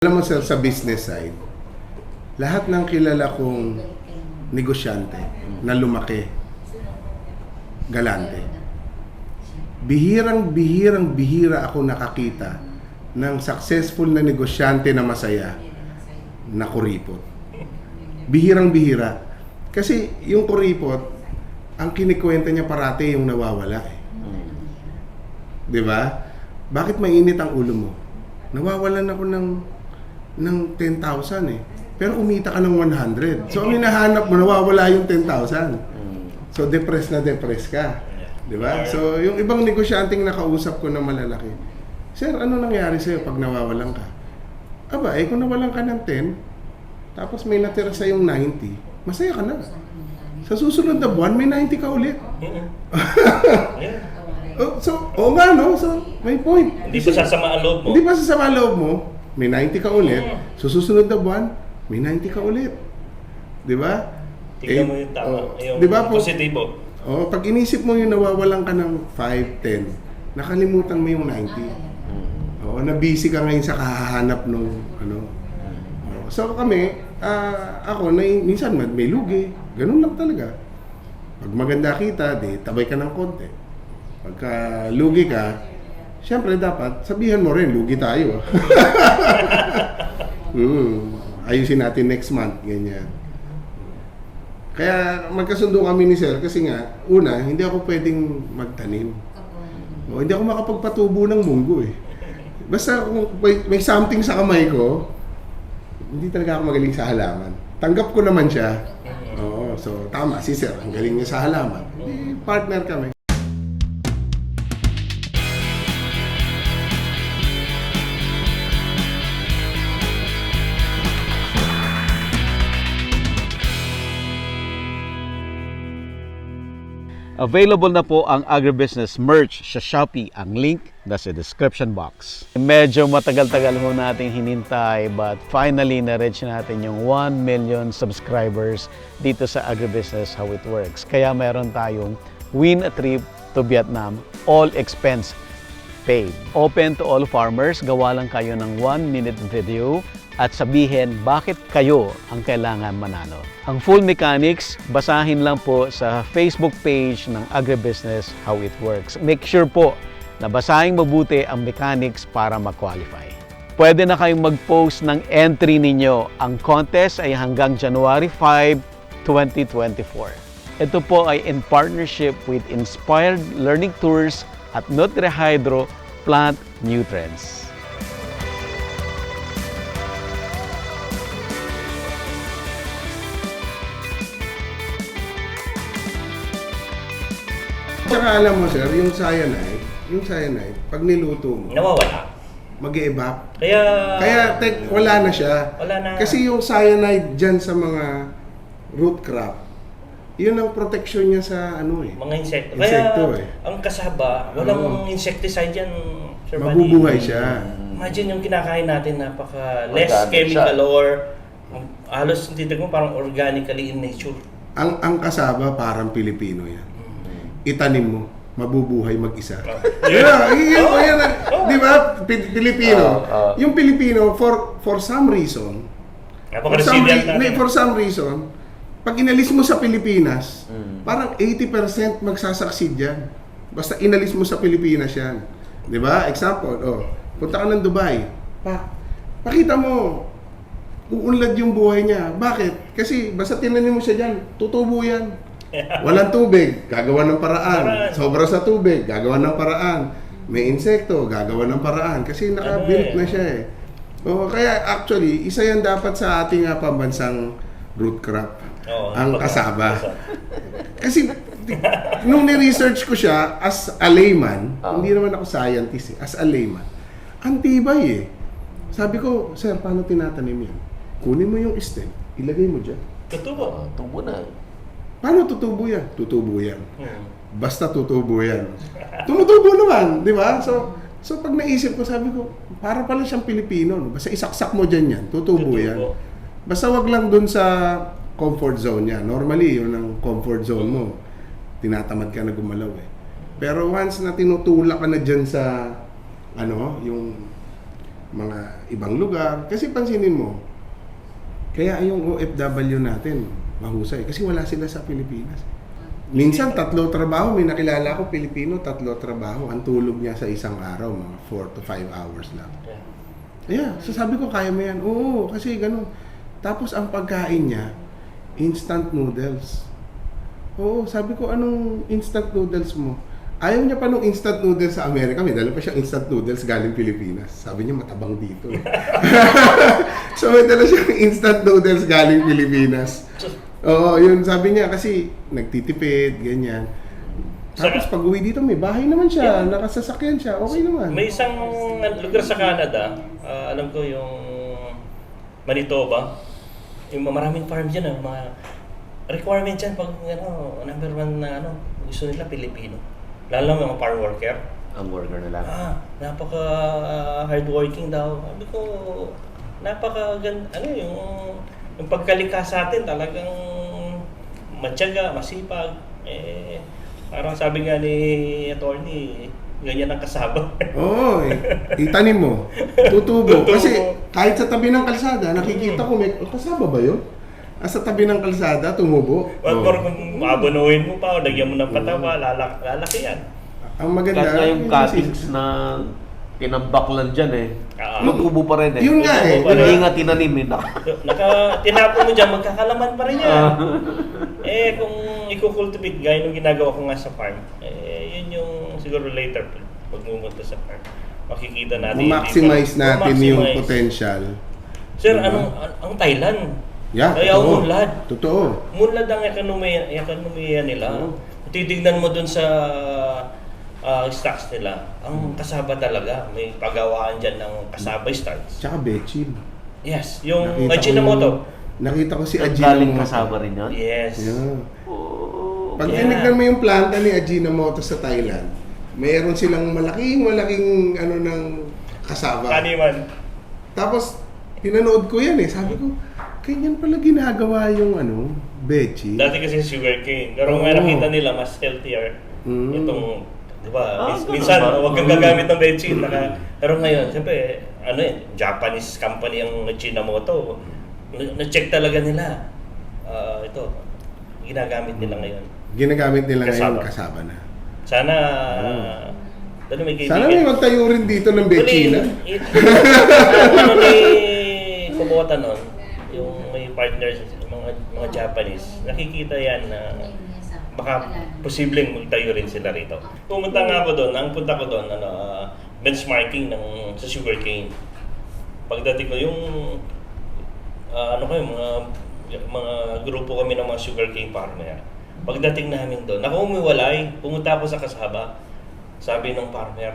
Alam mo sir, sa business side, lahat ng kilala kong negosyante na lumaki, galante. Bihira ako nakakita ng successful na negosyante na masaya na kuripot. Bihirang-bihira. Kasi yung kuripot, ang kinikwenta niya parati yung nawawala eh. Di ba? Bakit mainit ang ulo mo? Nawawalan ako ng 10,000 eh. Pero kumita ka ng 100. So, ang hinahanap mo, nawawala yung 10,000. So, depressed ka. Di ba? So, yung ibang negosyanteng nakausap ko na malalaki, Sir, ano nangyari sa'yo pag nawawalan ka? Aba, kung nawalan ka ng 10, tapos may natira sa'yong 90, masaya ka na. Sa susunod na buwan, may 90 ka ulit. Oo nga, no? So, may point. Hindi pa sasama ang loob mo. Hindi pa sasama ang loob mo. May 90 ka ulit. So, susunod na buwan, may 90 ka ulit. Di ba? Tignan mo yung tama. Yung di ba po? positibo. Pag inisip mo yung nawawalan ka ng 5, 10, nakalimutan mo yung 90. Na busy ka ngayon sa kahahanap ng ano. So, kami, ako, minsan may lugi. Ganun lang talaga. Pag maganda kita, tabay ka ng konti. Pagka lugi ka, siyempre dapat sabihan mo rin, lugi tayo. Ayusin natin next month, ganyan. Kaya magkasundo kami ni Sir kasi nga, una, hindi ako pwedeng magtanim. Hindi ako makapagpatubo ng munggo eh. Basta kung may something sa kamay ko, hindi talaga ako magaling sa halaman. Tanggap ko naman siya. So tama, si Sir, ang galing niya sa halaman. Partner kami. Available na po ang agribusiness merch sa Shopee. Ang link nasa description box. Medyo matagal-tagal ho natin hinintay but finally na-reach natin yung 1 million subscribers dito sa Agribusiness How It Works. Kaya meron tayong win a trip to Vietnam, all expense paid. Open to all farmers, gawa lang kayo ng 1-minute video at sabihin bakit kayo ang kailangan manalo. Ang full mechanics, basahin lang po sa Facebook page ng Agribusiness How It Works. Make sure po na basahin mabuti ang mechanics para ma-qualify. Pwede na kayong mag-post ng entry ninyo. Ang contest ay hanggang January 5, 2024. Ito po ay in partnership with Inspired Learning Tours at NutriHydro Plant Nutrients. Tsaka alam mo sir, yung cyanide, pag niluto mo, Nawawala. mag-e-evap. Kaya Wala na siya. Wala na. Kasi yung cyanide dyan sa mga root crop, yun ang protection niya sa mga insekto. Insekto, Kaya ang kasaba, walang insecticide yan. Sir Buddy. Mabubuhay siya. Imagine yung kinakain natin, less Organic chemical siya. or halos titignan mo parang organically in nature. Ang kasaba parang Pilipino yan. Itanim mo, mabubuhay mag-isa. Di ba? Pilipino. Yung Pilipino, for some reason, for some reason, pag inalis mo sa Pilipinas, parang 80% magsasucceed yan. Basta inalis mo sa Pilipinas yan. Di ba? Example, punta ka ng Dubai. Pakita mo, uunlad yung buhay niya. Bakit? Kasi basta tinanim mo siya dyan, tutubo yan. Walang tubig, gagawa ng paraan. Sobra sa tubig, gagawa ng paraan. May insekto, gagawa ng paraan. Kasi naka-built na siya eh. Kaya actually, isa yan dapat sa ating pambansang root crop. Ang kasaba. Kasi nung ni-research ko siya as a layman, hindi naman ako scientist as a layman, ang tibay eh. Sabi ko, Sir, paano tinatanim yan? Kunin mo yung stem, ilagay mo dyan. Tutubo. Tubo na. Paano tutubo yan? Tutubo yan. Basta tutubo yan. Tumutubo naman, di ba? So pag naisip ko, sabi ko, para pala siyang Pilipino. No? Basta isaksak mo dyan yan, tutubo yan. Basta wag lang dun sa comfort zone niya. Normally, yun ang comfort zone mo. Tinatamad ka na gumalaw eh. Pero once na tinutulak ka na dyan sa, yung mga ibang lugar. Kasi pansinin mo, kaya yung OFW natin, mahusay. Kasi wala sila sa Pilipinas. Minsan, 3 trabaho. May nakilala ko, Pilipino, 3 trabaho. Ang tulog niya sa isang araw, mga 4 to 5 hours lang. Yeah, so sabi ko, kaya mo yan. Oo, kasi ganun. Tapos, ang pagkain niya, instant noodles. Oo, sabi ko, anong instant noodles mo? Ayaw niya pa nung instant noodles sa Amerika. May dala pa siyang instant noodles galing Pilipinas. Sabi niya, matabang dito. So, may dala siyang instant noodles galing Pilipinas. Oo, yun sabi niya kasi nagtitipid, ganyan. Tapos pag uwi dito, may bahay naman siya, nakasasakyan siya, okay naman. May isang lugar sa Canada, alam ko yung Manitoba, yung maraming farm dyan, mga requirement dyan pag number 1 na gusto nila Pilipino. Lalo mga farm worker. Ang worker nila. Napaka hardworking daw. Sabi ko, yung pagkalikas sa atin talagang matyaga, masipag. Parang sabi nga ni attorney, ganyan ang kasaba. Oo, itanim mo. Tutubo. Kasi kahit sa tabi ng kalsada, nakikita ko may kasaba ba yun? Sa tabi ng kalsada, tumubo. Or kung abonuhin mo pa, o lagyan mo ng pataba, lalaki yan. Ang maganda, Kahit nga yung cuttings na tinambaklan dyan matubo pa rin Yun nga Hindi nga tinanim Tinapo mo dyan, magkakalaman pa rin yan. Kung i-cultivate gaya nung ginagawa ko nga sa farm, yun yung siguro later pag pumunta sa farm, makikita natin. Ma-maximize natin yung potential. Sir, ang Thailand? Yeah, Kaya umunlad. Totoo. Umunlad ang ekonomiya nila. Titignan mo dun sa stocks nila, ang kasaba talaga. May pagawaan dyan ng kasaba stocks. Tsaka Bechin. Yes, yung Ajinomoto. Nakita ko si Galing Ajinomoto. kasaba rin yun? Yes. Yeah. Pag tinignan mo yung planta ni Ajinomoto sa Thailand, mayroon silang malaking ng kasaba. Kaniman. Tapos, pinanood ko yan sabi ko, ganyan pala ginagawa yung Bechin. Dati kasi sugarcane. Pero nga nakita nila, mas healthier. Itong, di ba? Minsan, huwag kang gagamit ng bechin. Pero ngayon, siyempre, Japanese company ang Ajinomoto. Na-check talaga nila. Ito, ginagamit nila ngayon. Ginagamit nila ngayon, kasaba na. Sana, may kaibigan. Sana may magtayo rin dito ng Bechin. Ni Kubota nun, yung may partners, mga Japanese, nakikita yan na baka posibleng magtayo rin sila rito. Pumunta nga ako doon, ang punta ko doon, benchmarking sa sugarcane. Pagdating ko, yung mga grupo kami ng mga sugarcane farmer. Pagdating namin doon, umiwalay, pumunta ako sa kasaba. Sabi ng farmer,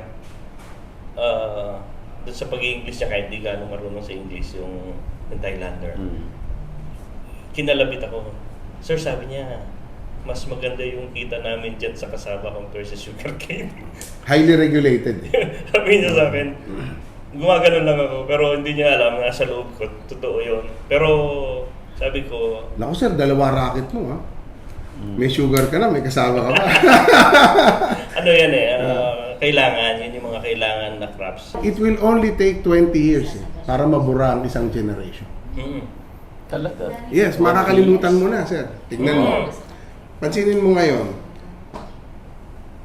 doon sa pag-i-English niya, kahit di gano'ng marunong sa English, yung Thailander. Kinalabit ako. Sir, sabi niya, mas maganda yung kita namin dyan sa kasaba compared sa sugarcane. Highly regulated. Sabi niya sa akin, gumagano lang ako, pero hindi niya alam, nasa loob ko, totoo yun. Pero sabi ko, Naku sir, 2 racket mo May sugar ka na, may kasama ka pa. yan kailangan, yun yung mga kailangan na crops. It will only take 20 years para mabura ang isang generation. Talaga? Yes, makakalimutan mo na sir. Tignan mo. Pansinin mo ngayon,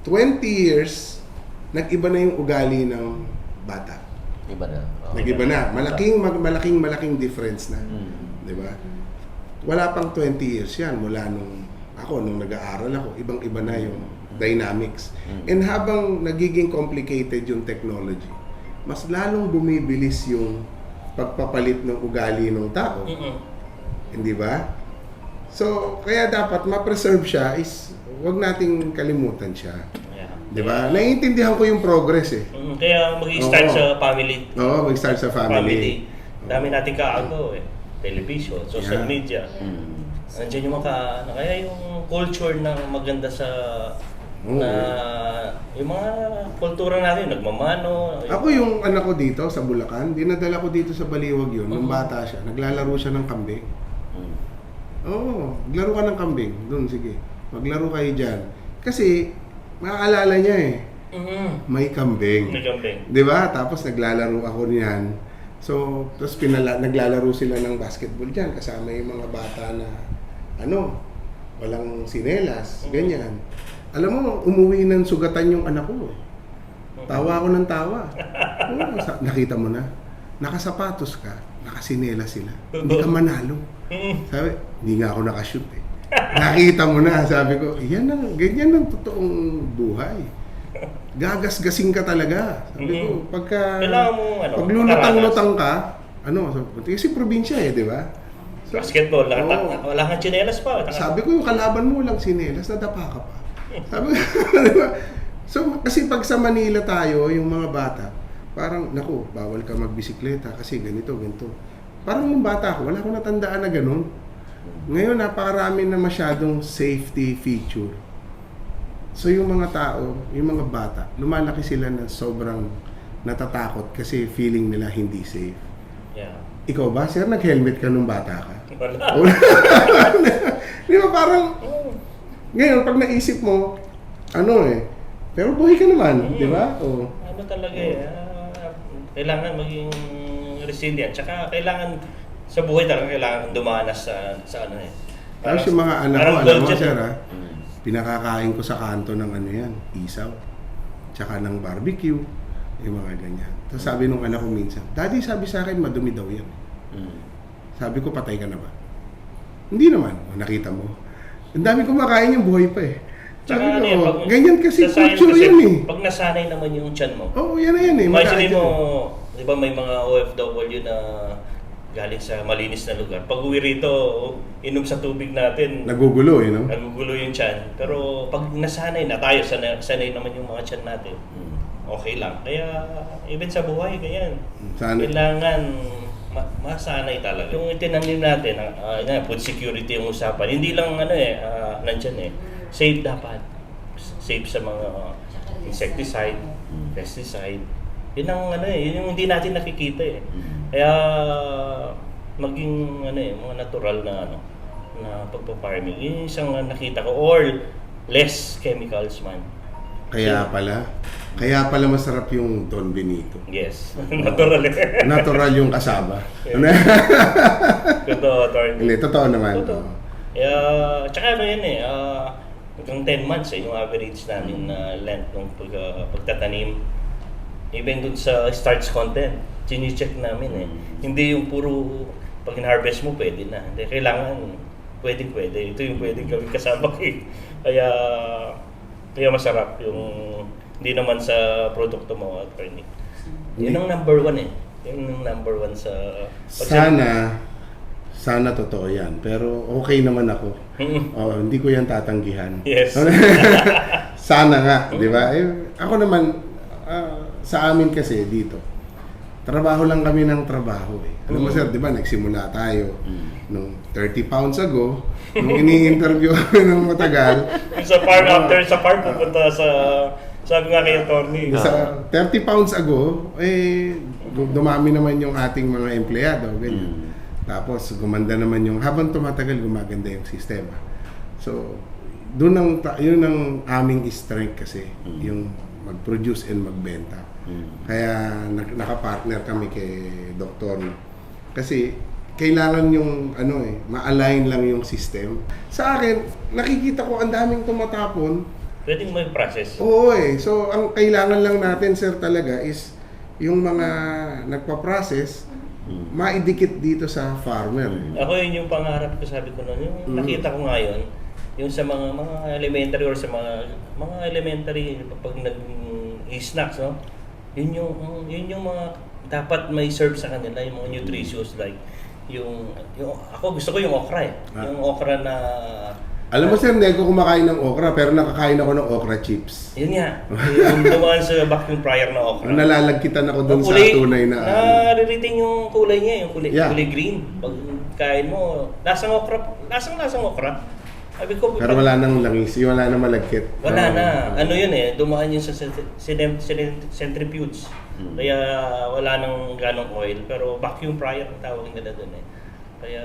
20 years, nag-iba na yung ugali ng bata. Iba na. Nag-iba na. Malaking difference na. Di ba? Wala pang 20 years yan mula nung nag-aaral ako, ibang-iba na yung dynamics. And habang nagiging complicated yung technology, mas lalong bumibilis yung pagpapalit ng ugali ng tao. Hindi ba? So, kaya dapat ma-preserve siya is wag nating kalimutan siya. Di ba? Naiintindihan ko yung progress Kaya mag-start sa family. Oo, mag-start sa family. Dami nating kaago television, social media. Nandiyan yung kaya yung culture na maganda sa yung mga kultura natin, nagmamano. Ako yung anak ko dito sa Bulacan, dinadala ko dito sa Baliwag yun, nung bata siya, naglalaro siya ng kambing. Oo, maglaro ka ng kambing. Doon, sige. Maglaro kayo dyan. Kasi, maaalala niya may kambing. May kambing. Di ba? Tapos naglalaro ako niyan. So, tapos naglalaro sila ng basketball dyan kasama yung mga bata na walang sinelas, ganyan. Alam mo, umuwi ng sugatan yung anak ko. Tawa ako ng tawa. Nakita mo na, nakasapatos ka, nakasinelas sila. Hindi ka manalo. Sabi, hindi nga ako nakashoot eh. Nakita mo na, sabi ko, ganyan ang totoong buhay. Gagasgasing ka talaga. Sabi ko, pag lulutang-lutang ka, kasi probinsya di ba? So, basketball, wala kang tsinelas pa. Sabi ko, yung kalaban mo walang sinelas, nadapa ka pa. Sabi ko, di ba? So, kasi pag sa Manila tayo, yung mga bata, parang, naku, bawal ka magbisikleta kasi ganito. Parang yung bata ko, wala akong natandaan na ganun. Ngayon, napakarami na masyadong safety feature. So, yung mga tao, yung mga bata, lumalaki sila na sobrang natatakot kasi feeling nila hindi safe. Yeah. Ikaw ba, sir, nag-helmet ka nung bata ka? Wala. Di ba parang, ngayon, pag naisip mo, pero buhay ka naman, di ba? Talaga kailangan maging resilient. Tsaka kailangan, sa buhay talaga, kailangan dumanas sa Tapos yung mga anak ko, alam mo, sir, pinakakain ko sa kanto ng isaw. Tsaka ng barbecue, yung mga ganyan. Tapos sabi nung anak ko minsan, Daddy, sabi sa akin, madumi daw yan. Sabi ko, patay ka na ba? Hindi naman. Nakita mo. Ang dami kumakain yung buhay pa eh. Sabi ko, ganyan kasi culture yan eh. Pag nasanay naman yung tiyan mo. Oo, yan na yan eh. Imagine mo, di ba may mga OFW na galing sa malinis na lugar. Pag uwi rito, inom sa tubig natin. Nagugulo Nagugulo yung tiyan. Pero pag nasanay na tayo, sanay naman yung mga tiyan natin. Okay lang. Kaya even sa buhay, ganyan. Kailangan masanay talaga. Yung itinanim natin, food security yung usapan. Hindi lang nandyan safe dapat. Safe sa mga insecticide, pesticide. Yun ang yun yung hindi natin nakikita eh. Kaya maging mga natural na na pagpa-farming. Yun yung isang nakita ko or less chemicals man. Kaya pala masarap yung Don Benito. Yes, natural Natural yung kasaba. Totoo, attorney. Hindi, totoo naman. Totoo. Kaya, tsaka hanggang 10 months yung average namin na length ng pagtatanim. Even dun sa starch content, chine-check namin Hindi yung puro pag in-harvest mo pwede na. Hindi, kailangan pwede. Ito yung pwedeng gawin kasama kaya masarap yung hindi naman sa produkto mo, attorney. Yun ang number one Yun ang number one sa... Sana totoo yan. Pero okay naman ako. Hindi ko yan tatanggihan. Yes. Sana nga, di ba? Ako naman, sa amin kasi dito, trabaho lang kami ng trabaho Alam mo sir, di ba, nagsimula tayo nung 30 pounds ago, nung ini-interview kami ng matagal. Sa farm, pupunta sa... Sabi nga kay attorney. Sa 30 pounds ago, dumami naman yung ating mga empleyado, ganyan. Tapos gumanda naman habang tumatagal, gumaganda yung sistema. So, yun ang aming strength kasi, yung mag-produce and magbenta. Kaya nakapartner kami kay Doktor. Kasi kailangan yung ma-align lang yung system. Sa akin, nakikita ko ang daming tumatapon. Pwedeng may process. Oo So, ang kailangan lang natin, sir, talaga is yung mga nagpa-process, maidikit dito sa farmer. Ako yun yung pangarap ko, sabi ko noon. Yung nakita ko ngayon, yung sa mga elementary or sa mga elementary pag nag-snacks, yun yung mga dapat may serve sa kanila, yung mga nutritious like yung ako gusto ko yung okra Yung okra na alam mo sir, hindi ko kumakain ng okra pero nakakain ako ng okra chips. Yun nga. Yung dumaan sa vacuum fryer na okra. Nalalagkitan ako doon sa tunay na naririting yung kulay niya, yung kulay green. Pag kain mo, lasang okra. Sabi ko, pero wala nang langis, wala nang malagkit. Wala na. Yun dumaan yun sa centrifuge. Kaya wala nang ganong oil. Pero vacuum fryer ang tawag nila doon Kaya...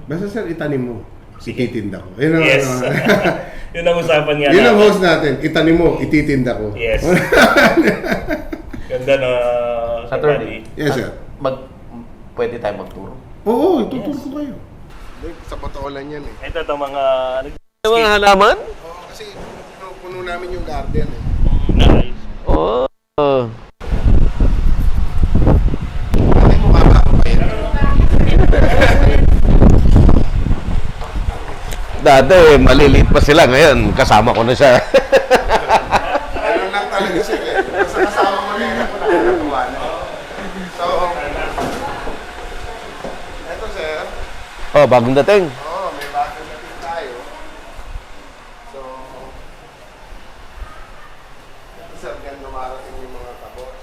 Basta sir, itanim mo. Ititinda ko. Yun ang, yes. Yun ang usapan nga yun ang host natin. Itanim mo, ititinda ko. Yes. Ganda na. Attorney. Yes, sir. pwede tayo magturo. Oo, ituturo ko kayo. Sa Bataan yan eh. Ito mga... Mga halaman? Oo, kasi puno namin yung garden eh. Nice. Oh. Ate mo kaba ako pa yan. Dati, maliliit pa sila. Ngayon, kasama ko na siya. Ano lang talaga siya eh. Basta kasama mo na yun ako nakakatuwa na. So, eto sir. Oh, bagong dating. Oo, may bagong natin tayo. So, eto sir, ganun dumarating yung mga kabot.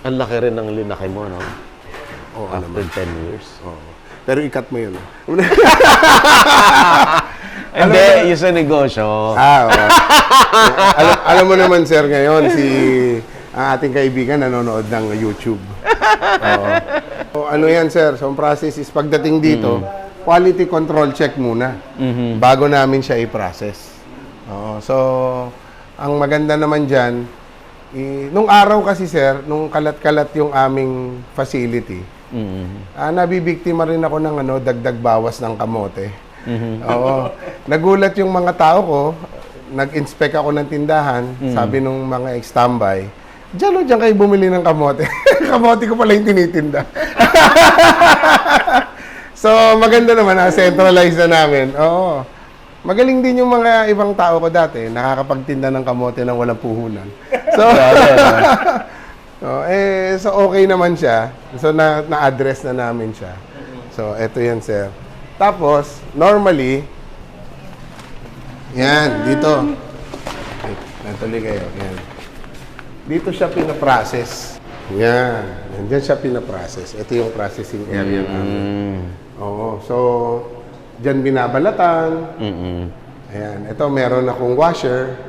Ang laki rin ng linaki mo, no? Oo, After 10 years. Oo. Pero ikat mo yun. Hindi, yung sa negosyo. Oo. alam mo naman sir, ngayon ang ating kaibigan nanonood ng YouTube. Oo. So, ano yan sir, so ang process is pagdating dito, quality control check muna bago namin siya i-process. Oo. So, ang maganda naman dyan, nung araw kasi sir, nung kalat-kalat yung aming facility, nabibiktima rin ako ng dagdag bawas ng kamote. Oo. Nagulat yung mga tao ko, nag-inspect ako ng tindahan, sabi nung mga ex-tambay, diyan kayo bumili ng kamote. Kamote ko pala yung tinitinda. So, maganda naman, centralize na namin. Oo. Magaling din yung mga ibang tao ko dati, nakakapagtinda ng kamote nang walang puhunan. So, so okay naman siya. So, na-address na namin siya. So, eto yan, sir. Tapos, normally, yan, dito. Natuloy kayo. Yan. Dito siya pinaprocess. Yan. Diyan siya pinaprocess. Ito yung processing area namin. Oo. So, diyan binabalatan. Ayan. Ito, meron akong washer.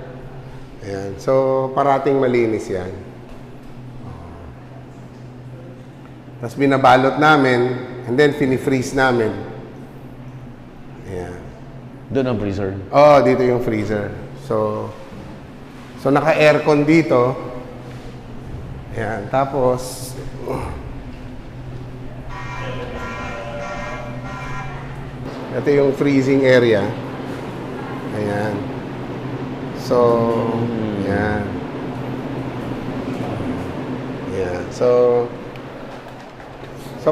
Ayan. So, parating malinis yan. Tapos binabalot namin, and then fini-freeze namin. Ayan. Doon ang freezer. Oh, dito yung freezer. So naka-aircon dito. Ayan. Tapos, ito yung freezing area. Ayan. So, ayan. Ayan. So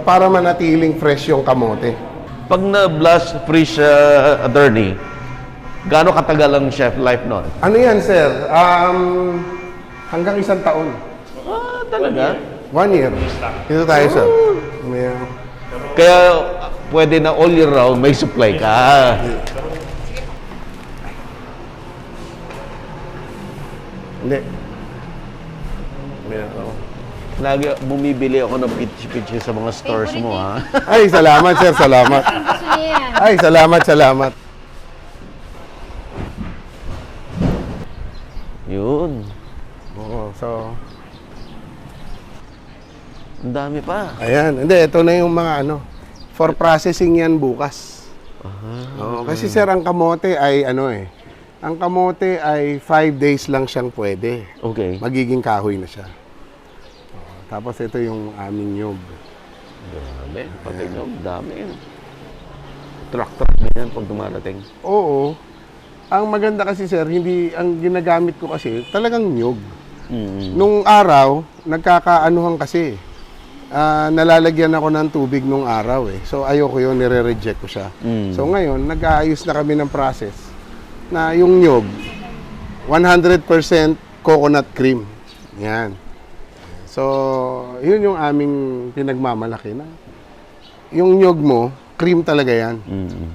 para manatiling fresh yung kamote. Pag na-blast freeze attorney, gaano katagal ang chef life nun? Ano yan, sir? Hanggang 1 taon. Ah, talaga? 1 year. Dito tayo, sir. May, Kaya pwede na all year round may supply ka. hindi. May, Lagi bumibili ako ng pitch-pitch sa mga stores mo, ha? Ay, salamat, sir. Salamat. Ay, salamat. Yun. Oo, so... Ang dami pa. Ayan. Hindi, ito na yung mga for processing yan bukas. Oo, kasi sir, ang kamote ay ang kamote ay 5 days lang siyang pwede. Okay. Magiging kahoy na siya. Tapos ito yung aming nyog. Dami. Pati nyog, dami. Truck na yan pag dumarating. Oo. Ang maganda kasi sir, ang ginagamit ko kasi talagang nyog. Nung araw, nagkakaanuhan kasi. Nalalagyan ako ng tubig nung araw eh. So ayoko yun, nire-reject ko siya. So ngayon, nag-aayos na kami ng process na yung nyog, 100% coconut cream. Yan. So, yun yung aming pinagmamalaki na. Yung nyog mo, cream talaga yan.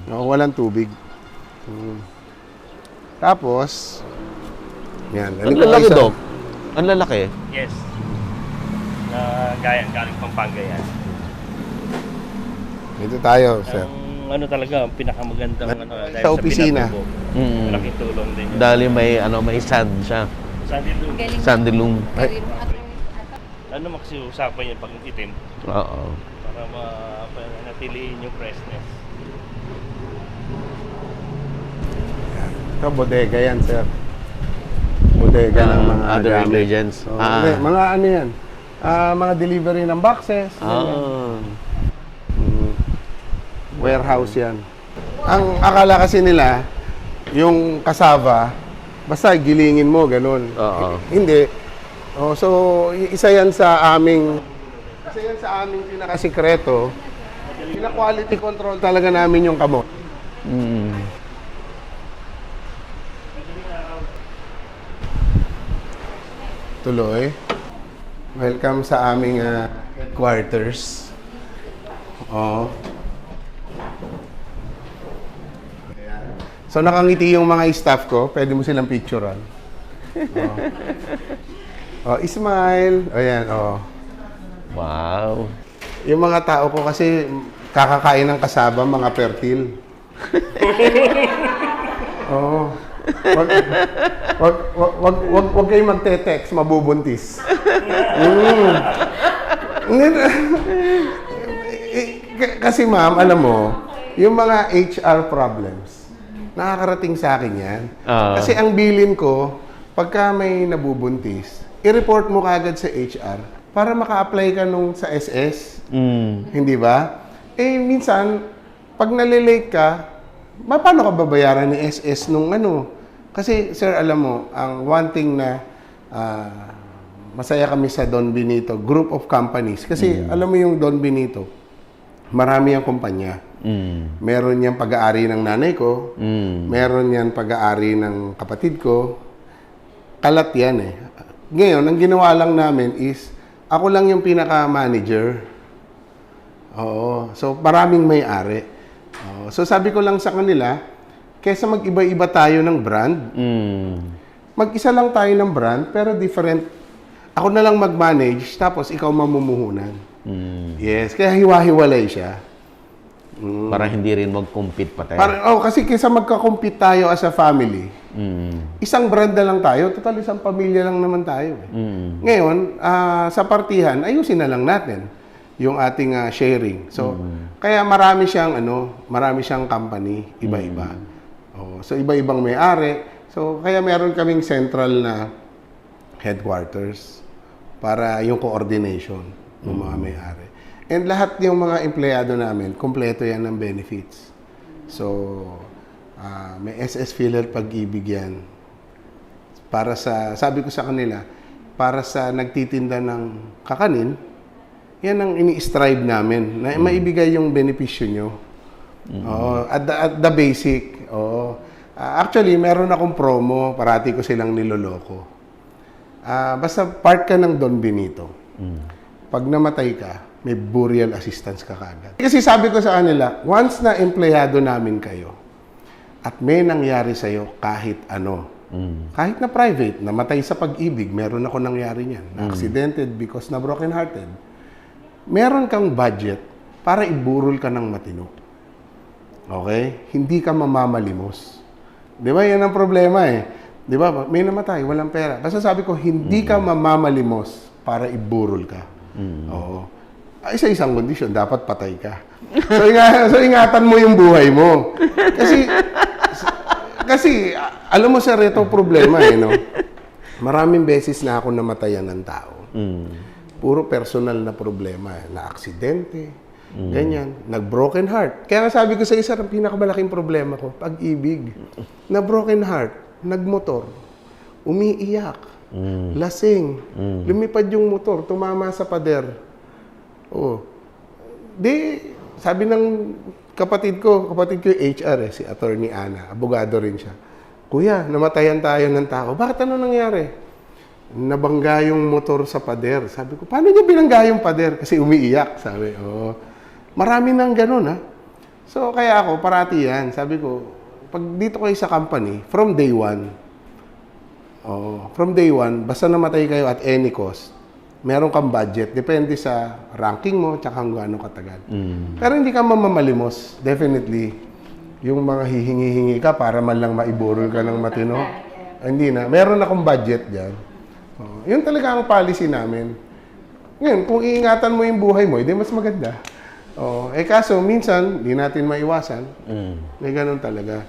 Walang tubig. Tapos, yan. Ang lalaki, Dok. Ang lalaki. Yes. Galing Pampanga yan. Dito tayo, sir. Ang talaga, ang pinakamagandang dahil Sa opisina. pinatubo. Malaking tulong din yun. Dahil may sand siya. Sandy loom. Ano makiusapan yun pag itim? Oo. Para manatiliin yung freshness. Ito, bodega yan, sir. Bodega ng mga other gamit. ingredients. Hindi, mga yan. Mga delivery ng boxes. Warehouse yan. Ang akala kasi nila, yung cassava, basta gilingin mo, ganun. Hindi. So, isa yan sa aming pinakasikreto. Pina-quality control talaga namin yung kamot. Tuloy. Welcome sa aming headquarters. So nakangiti yung mga staff ko, pwede mo silang picturean. Smile. Ayan, Wow. Yung mga tao ko kasi kakakain ng kasaba, mga fertile. Wag kayong magte-text, mabubuntis. Kasi ma'am, alam mo, yung mga HR problems, nakakarating sa akin yan. Kasi ang bilin ko, pagka may nabubuntis, i-report mo kagad sa HR para maka-apply ka nung sa SS. Hindi ba? Minsan, pag nalilate ka, paano ka babayaran ni SS nung ano? Kasi, sir, alam mo, ang one thing na masaya kami sa Don Benito, group of companies. Kasi, alam mo yung Don Benito, marami ang kumpanya. Meron niyang pag-aari ng nanay ko, meron niyang pag-aari ng kapatid ko. Kalat yan eh. Ngayon, ang ginawa lang namin is, ako lang yung pinaka-manager. So, maraming may-ari. So, sabi ko lang sa kanila, kaysa mag-iba-iba tayo ng brand, mag-isa lang tayo ng brand, pero different. Ako na lang mag-manage, tapos ikaw mamumuhunan. Yes, kaya hiwa-hiwalay siya. Para hindi rin mag-compete pa tayo. Kasi kaysa magka-compete tayo as a family, isang brand na lang tayo, total isang pamilya lang naman tayo. Ngayon, sa partihan, ayusin na lang natin yung ating sharing. So, kaya marami siyang company, iba-iba. So, iba-ibang may-ari. So, kaya meron kaming central na headquarters para yung coordination ng mga may-ari. And lahat yung mga empleyado namin, kompleto yan ng benefits. So, may SS Filler Pag-ibig yan. Para sa, sabi ko sa kanila, para sa nagtitinda ng kakanin, yan ang ini-strive namin, na maibigay yung benepisyo nyo. At the basic. Actually, meron akong promo, parati ko silang niloloko. Basta part ka ng Don Benito. Pag namatay ka, may burial assistance ka kagad. Kasi sabi ko sa kanila, once na empleyado namin kayo, at may nangyari sa'yo kahit ano, kahit na private, namatay sa pag-ibig, meron ako nangyari niyan, na-accidented because na broken-hearted, meron kang budget para iburol ka ng matino. Okay? Hindi ka mamamalimos. Di ba? Yan ang problema eh. Di ba? May namatay, walang pera. Basta sabi ko, hindi ka mamamalimos para iburol ka. Oo. Isa-isang kondisyon, dapat patay ka. So ingatan mo yung buhay mo. Kasi alam mo sir, ito problema eh, no? Maraming beses na ako namatayan ng tao. Puro personal na problema. Na-aksidente, ganyan. Nag-broken heart. Kaya nga sabi ko sa isa, ang pinakamalaking problema ko, pag-ibig. Na-broken heart, nagmotor, umiiyak, lasing, lumipad yung motor, tumama sa pader. Sabi ng kapatid ko yung HR si Attorney Ana, abogado rin siya. Kuya, namatayan tayo ng tao. Bakit ano nangyari? Nabangga yung motor sa pader. Sabi ko, paano niya binangga yung pader? Kasi umiiyak, sabi. Marami nang ganun, ha? So, kaya ako, parati yan. Sabi ko, pag dito kayo sa company, from day one, basta namatay kayo at any cost, meron kang budget. Depende sa ranking mo, tsaka hanggang gaano katagal. Pero hindi ka mamamalimos. Definitely. Yung mga hihingi-hingi ka para man lang maiburol ka ng matino. Hindi na. Meron akong budget dyan. Yun talaga ang policy namin. Ngayon, kung iingatan mo yung buhay mo, hindi mas maganda. Kaso, minsan, di natin maiwasan. May ganun talaga.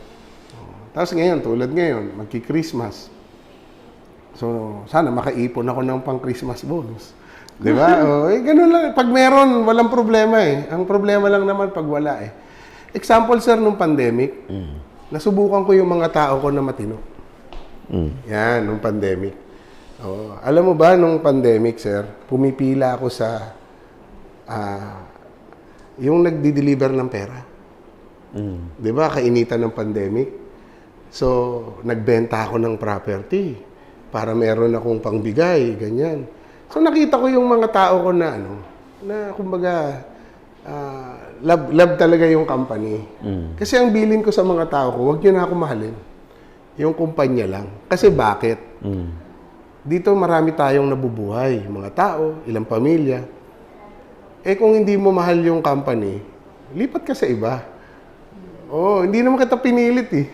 Tapos ngayon, tulad ngayon, magki-Christmas. So, sana makaipon ako ng pang-Christmas bonus. Di ba? Ganun lang. Pag meron, walang problema eh. Ang problema lang naman pag wala eh. Example, sir, nung pandemic, nasubukan ko yung mga tao ko na matino. Yan, nung pandemic. Alam mo ba, nung pandemic, sir, pumipila ako sa yung nagdi-deliver ng pera. Di ba? Kainitan ng pandemic. So, nagbenta ako ng property para meron akong pangbigay, ganyan. So, nakita ko yung mga tao ko na, na kumbaga, love talaga yung company. Kasi ang bilin ko sa mga tao ko, wag nyo na ako mahalin. Yung kumpanya lang. Kasi bakit? Dito marami tayong nabubuhay. Mga tao, ilang pamilya. Kung hindi mo mahal yung company, lipat ka sa iba. Hindi naman kita pinilit eh.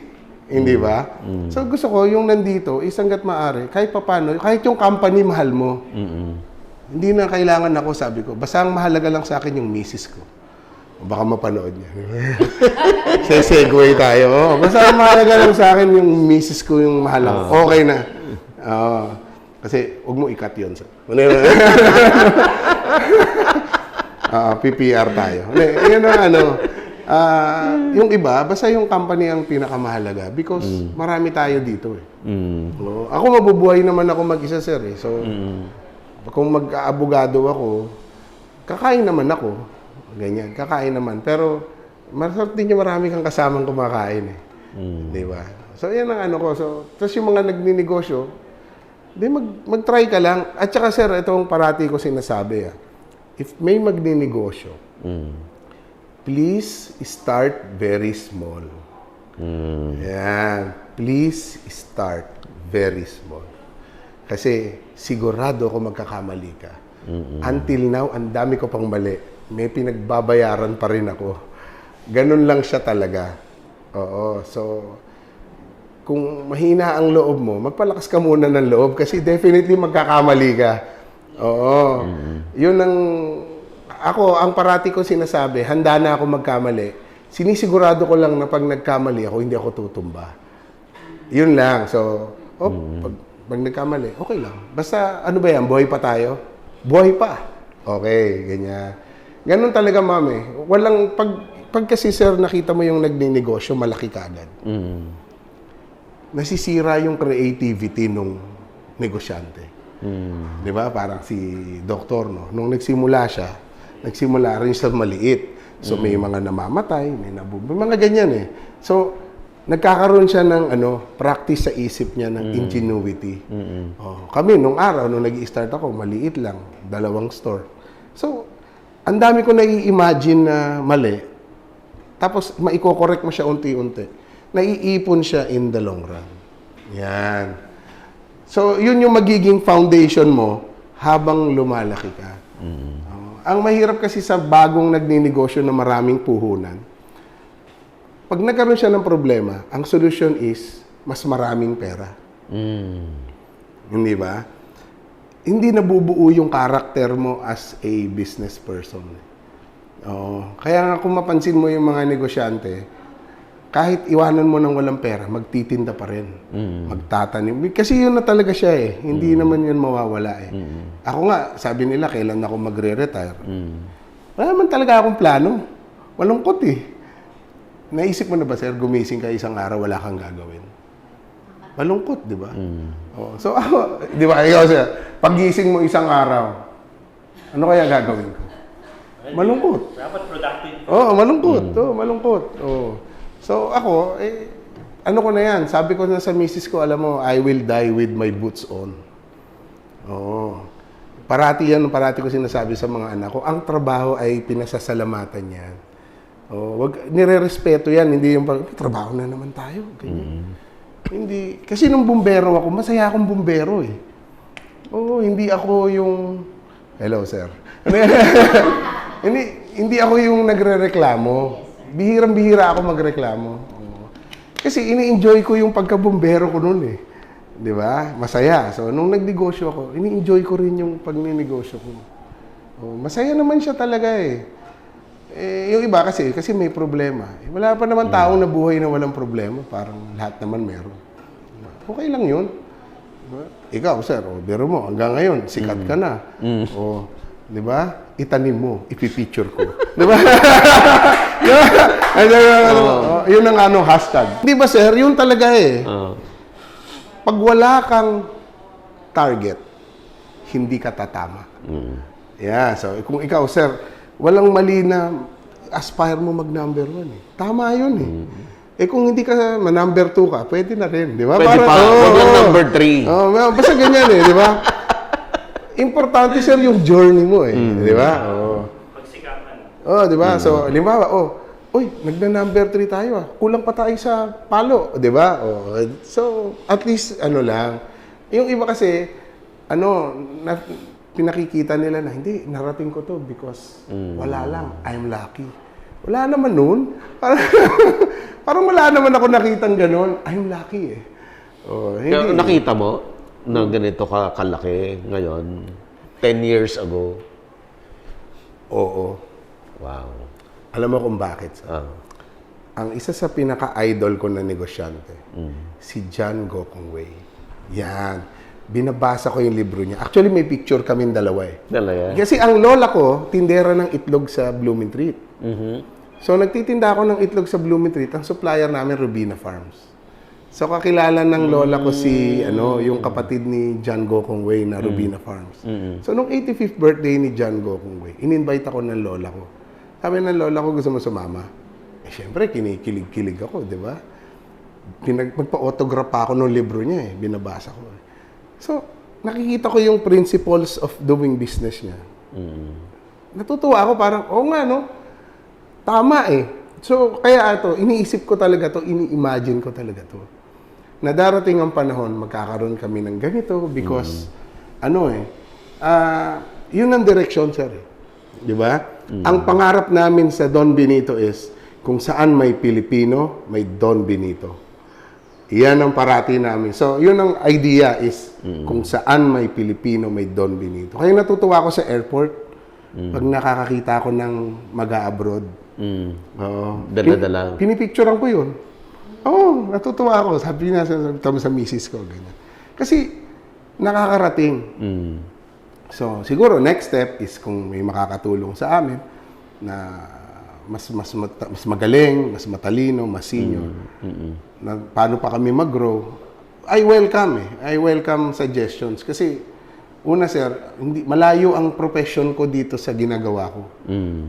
Hindi ba? So gusto ko, yung nandito, isanggat maaari, kahit papano, kahit yung company mahal mo, hindi na kailangan ako, sabi ko, basta ang mahalaga lang sa akin yung misis ko. Baka mapanood niya. Segue tayo. Basta ang mahalaga lang sa akin yung misis ko yung mahalaga. Okay na. Kasi huwag mo ikat yun. PPR tayo. Yan ang yung iba, basta yung company ang pinakamahalaga because marami tayo dito eh. Ako mabubuhay naman ako mag-isa, sir eh. So, kung mag-aabogado ako, kakain naman ako. Ganyan, kakain naman. Pero, masarap din yung marami kang kasamang kumakain eh. Di ba? So, yan ang ko. So, tapos yung mga nagninegosyo, di mag-try ka lang. At saka, sir, itong parati ko sinasabi if may magninegosyo, please start very small. Yan. Please start very small. Kasi sigurado ako magkakamali ka. Until now, ang dami ko pang mali. May pinagbabayaran pa rin ako. Ganun lang siya talaga. So, kung mahina ang loob mo, magpalakas ka muna ng loob kasi definitely magkakamali ka. Yun ang parati ko sinasabi, handa na ako magkamali. Sinisigurado ko lang na pag nagkamali ako, hindi ako tutumba. Yun lang. So, pag nagkamali, okay lang. Basta, ano ba yan? Buhay pa tayo? Buhay pa. Okay, ganyan. Ganun talaga, mami. Walang, pag kasi, sir, nakita mo yung nagninegosyo, malaki ka agad. Nasisira yung creativity nung negosyante. Di ba? Parang si Doktor, no? Nung nagsimula rin sa maliit. So, may mga namamatay, may mga ganyan eh. So, nagkakaroon siya ng practice sa isip niya ng ingenuity. Kami, nung araw, nung nag-i-start ako, maliit lang, 2 store. So, ang dami ko nai-imagine na mali. Tapos, maiko-correct mo siya unti-unti. Naiipon siya in the long run. Yan. So, yun yung magiging foundation mo habang lumalaki ka. Ang mahirap kasi sa bagong nagninegosyo na maraming puhunan, pag nagkaroon siya ng problema, ang solution is mas maraming pera. Hindi ba? Hindi nabubuo yung karakter mo as a business person. Kaya nga kung mapansin mo yung mga negosyante, kahit iwanan mo ng walang pera, magtitinda pa rin. Magtatanim. Kasi yun na talaga siya eh. Hindi naman yun mawawala eh. Ako nga, sabi nila, kailan ako magre-retire. Wala naman talaga akong plano. Malungkot eh. Naisip mo na ba, sir, gumising ka isang araw, wala kang gagawin? Malungkot, di ba? So, ako, di ba, ikaw, sir, pagising mo isang araw, ano kaya gagawin ko? Malungkot. Dapat productive. Malungkot. Malungkot. So, ako, ano ko na yan, sabi ko na sa misis ko, alam mo, I will die with my boots on. Parati ko sinasabi sa mga anak ko, ang trabaho ay pinasasalamatan yan. Nire-respeto yan, hindi yung trabaho na naman tayo. Ganyan. Hindi. Kasi nung bumbero ako, masaya akong bumbero eh. Hindi ako yung... Hello, sir. Hindi ako yung nagre-reklamo. Bihirang-bihira ako magreklamo. Kasi ini-enjoy ko yung pagkabumbero ko noon eh. Di ba? Masaya. So, nung nagnegosyo ako, ini-enjoy ko rin yung pagninegosyo ko. Masaya naman siya talaga eh. Yung iba kasi may problema. Wala pa naman taong nabuhay na walang problema. Parang lahat naman meron. Okay lang yun. Ikaw, sir, biro mo, hanggang ngayon, sikat ka na. Di ba? Itanim mo, ipipicture ko. Di ba? Yun ang hashtag. Di ba, sir? Yun talaga eh. Pag wala kang target, hindi ka tatama. Yeah, so kung ikaw, sir, walang mali na aspire mo mag-number 1 eh. Tama yun eh. Kung hindi ka number 2 ka, pwede na rin, di ba? Pwede pa, huwag lang number 3. Basta ganyan eh, di ba? Importante, sir, yung journey mo eh, di ba? Pagsikapan. Di ba? So, halimbawa, uy, nagna-number 3 tayo ah. Kulang pa tayo sa palo, di ba? So, at least, lang. Yung iba kasi, pinakikita nila na, hindi, narating ko to because wala lang, I'm lucky. Wala naman nun. Parang wala naman ako nakitang ganon. I'm lucky eh. Hindi. Nakita mo na ganito kalaki ngayon, 10 years ago? Oo. Wow. Alam mo kung bakit? Ang isa sa pinaka-idol ko na negosyante, si John Gokong Wei. Yan. Binabasa ko yung libro niya. Actually, may picture kaming dalawa eh. Kasi ang lola ko, tindera ng itlog sa Blooming Treat. So, nagtitinda ako ng itlog sa Blooming Treat. Ang supplier namin, Rubina Farms. So, kakilala ng lola ko si, yung kapatid ni John Gokong Wei na Rubina Farms. So, nung 85th birthday ni John Gokong Wei, in-invite ako ng lola ko. Sabi ng lola ko, gusto mo sumama? Siyempre, kinikilig-kilig ako, di ba? Magpa-autograph pa ako ng libro niya eh. Binabasa ko eh. So, nakikita ko yung principles of doing business niya. Natutuwa ako parang, nga no, tama eh. So, kaya iniisip ko talaga to, ini-imagine ko talaga to. Na darating ang panahon, magkakaroon kami ng ganito because, yun ang direksyon, sir. Di ba? Ang pangarap namin sa Don Benito is, kung saan may Pilipino, may Don Benito. Yan ang parati namin. So, yun ang idea is kung saan may Pilipino, may Don Benito. Kaya natutuwa ako sa airport pag nakakakita ako ng mag-a-abroad. Dala-dala. Pinipicturean ko yun. Natutuwa ako. Sabi na sa misis ko. Ganyan. Kasi nakakarating. So, siguro next step is kung may makakatulong sa amin na mas magaling, mas matalino, mas senior. Na paano pa kami mag-grow, I welcome suggestions. Kasi, una sir, malayo ang profession ko dito sa ginagawa ko.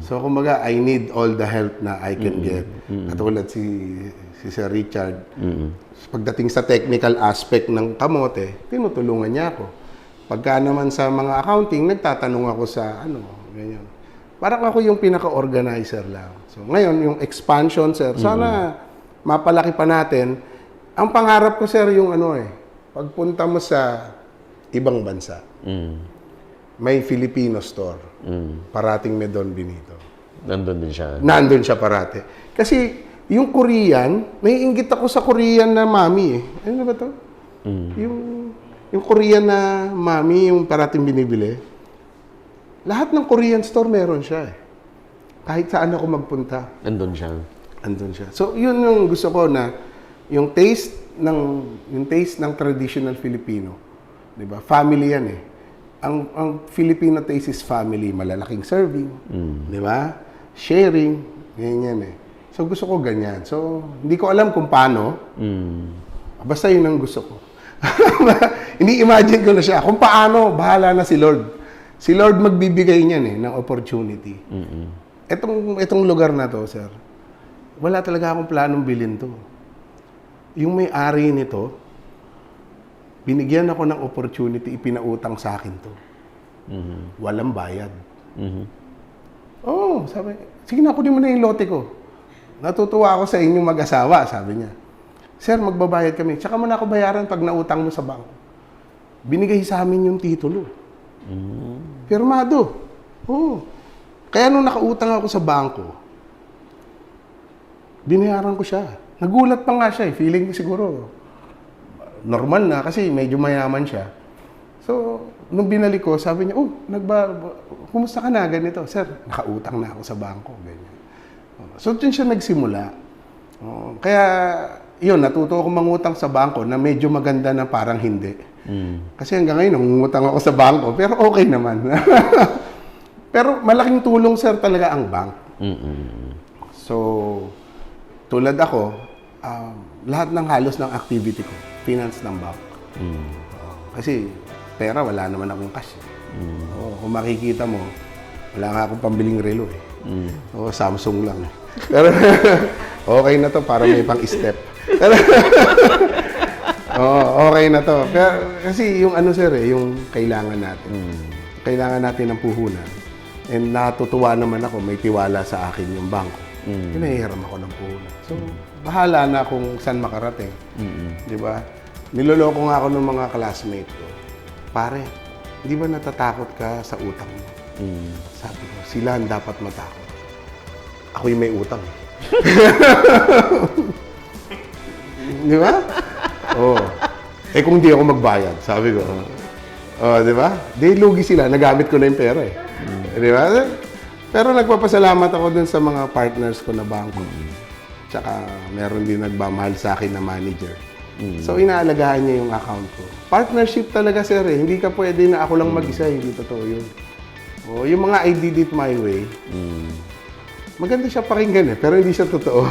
So, kumbaga, I need all the help na I can get. Katulad si Sir Richard. Pagdating sa technical aspect ng kamote, tinutulungan niya ako. Pagka naman sa mga accounting, nagtatanong ako sa ganyan. Parang ako yung pinaka-organizer lang. So, ngayon, yung expansion, sir, sana mapalaki pa natin. Ang pangarap ko, sir, yung pagpunta mo sa ibang bansa, may Filipino store. Parating may Don Benito. Nandun din siya. Nandun siya parati. Kasi, yung Korean, naiinggit ako sa Korean na mami eh. Ano ba to? Yung Korean na mami, yung parating binibili. Lahat ng Korean store meron siya eh. Kahit saan ako magpunta. Andun siya. So, yun yung gusto ko na yung taste ng traditional Filipino. 'Di ba? Family yan eh. Ang Filipino taste is family, malalaking serving, 'di ba? Sharing, ganyan eh. So gusto ko ganyan. So, hindi ko alam kung paano. Basta yun ang gusto ko. Ini-imagine ko na siya. Kung paano, bahala na si Lord. Si Lord magbibigay niyan eh, ng opportunity. Itong lugar na to, sir, wala talaga akong planong bilhin to. Yung may-ari nito, binigyan ako ng opportunity, ipinautang sa akin to. Walang bayad. Sabi, sige na, kunin mo na yung lote ko. Natutuwa ako sa inyong mag-asawa, sabi niya. Sir, magbabayad kami. Tsaka mo na ako bayaran pag nautang mo sa bangko. Binigay sa amin yung titulo. Pirmado. Kaya nung nakautang ako sa bangko, binayaran ko siya. Nagulat pa nga siya eh. Feeling ko siguro normal na kasi medyo mayaman siya. So, nung binalik ko, sabi niya, kumusta ka na? Ganito. Sir, nakautang na ako sa bangko. Ganyan. So, dun siya nagsimula. Kaya, yun, natuto ako mangutang sa bangko na medyo maganda na parang hindi. Kasi hanggang ngayon, nangungutang ako sa bangko, pero okay naman. Pero malaking tulong, sir, talaga ang bank. So, tulad ako, lahat ng halos ng activity ko, finance ng bank. Kasi pera, wala naman akong cash. Kung makikita mo, wala nga akong pambiling relo eh. Samsung lang. Pero okay na to para may pang-step. Okay na to. Pero, kasi yung ano, sir, yung kailangan natin. Kailangan natin ng puhunan. And natutuwa naman ako, may tiwala sa akin yung bangko. Pinahihiram ako ng puhunan. So, bahala na kung saan makarating. Di ba? Niloloko nga ako ng mga classmate ko. Pare, di ba natatakot ka sa utang mo? Sabi ko, sila ang dapat matakot. Ako yung may utang. Di ba? Oo. Eh kung di ako magbayad, sabi ko. Di ba? Di lugi sila, nagamit ko na yung pera eh. Di ba? Pero nagpapasalamat ako dun sa mga partners ko na bangko. Tsaka meron din nagmamahal sa akin na manager. So inaalagaan niya yung account ko. Partnership talaga, sir eh. Hindi ka pwede na ako lang mag-isa, hindi totoo yun. Yung mga I did it my way, maganda siya pakinggan eh, pero hindi siya totoo.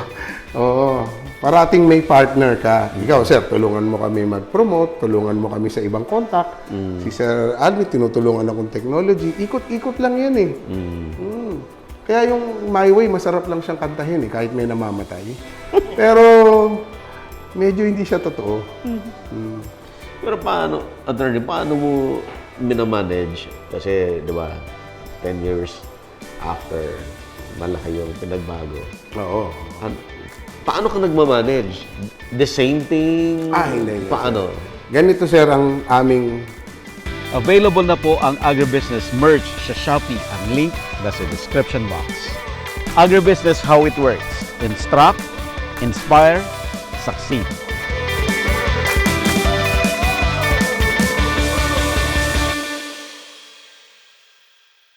Parating may partner ka. Ikaw, sir, tulungan mo kami mag-promote, tulungan mo kami sa ibang contact. Si Sir Alvin, tinutulungan akong technology. Ikot-ikot lang yan eh. Kaya yung My Way, masarap lang siyang kantahin eh, kahit may namamatay. Pero medyo hindi siya totoo. Pero paano, attorney, paano mo minamanage? Kasi, di ba, 10 years after, malaki yung pinagbago. Oo. Paano ka nagmamanage? The same thing? Hindi. Paano? Ganito, sir, ang aming... Available na po ang Agribusiness merch sa Shopee. Ang link nasa description box. Agribusiness, how it works. Instruct, inspire, succeed.